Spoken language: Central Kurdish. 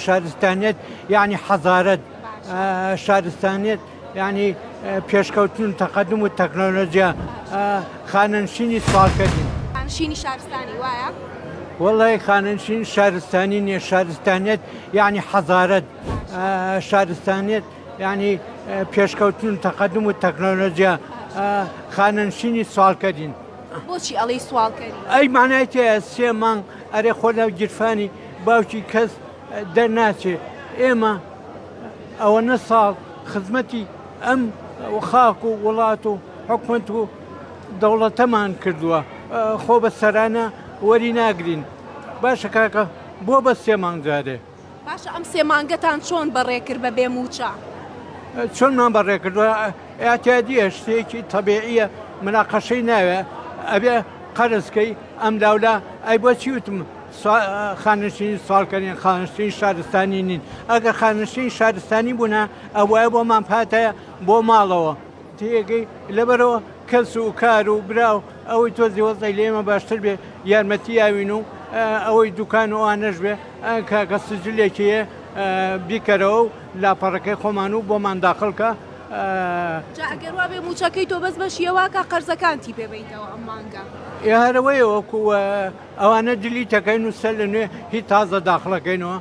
شارستانیت یعنی حەزارەت شارستانیت یعنی پێشکەوتن و تەقەدم و تەکنۆلۆژیا خانەنشینی سوالکردین. خانشینی شارستانی وایە؟ وەڵی خانەنشین شارستانی نییە شارستانیت یعنی حەزارەت شارستانیت یعنی پێشکەوتن و تەقەدم و تەکنۆلۆژیا خانەنشینی سوالکردین. بۆچی ئەڵێی سوالکەری؟ ئەی مانایەتە 3 مانگ ئەرێ خۆ لە گیرفانی باوکی کەس دەرناچێ ئێمە ئەوەنە ساڵ خزمەتی ئەم خاک و وڵات و حکومەت و دەوڵەتەمان کردووە خۆ بە سەرانە وەری ناگرین باشە کاکە بۆ بە 3 مانگ جارێ باشە ئەم 3 مانگەتان چۆن بەڕێکرد بە بێموچە؟ چۆنمان بەڕێکردووە ئاعتیادیە شتێکی تەبیعیە مناقەشەی ناوێ ئەبێ قەرزکەی ئەم لاولا ئەی بۆچی وتم خانشینی سوالکردین خانشین شارستانی نین ئەگەر خانشین شارستانی بوونە ئەوایە بۆمان پاتەیە بۆ ماڵەوە تێگەی لەبەرەوە کەس و کار و براو ئەوەی تۆزی وەزای لێمە باشتر بێ یارمەتی یاوین و ئەوەی دوکان و ئانەش بێ کاکە سجلێکیە بیکەرەوە و لاپەڕەکەی خۆمان و بۆمان داخڵکە ئەگەر وا بێ موچەکەی تۆ بەس بەشیەوەکە قەرزەکانتی پێبیتەوە ئەم مانگە هەرەوەی وەکو ئەوانە دلیتەکەین و سەر لە نوێ هیچ تازە داخڵەکەینەوە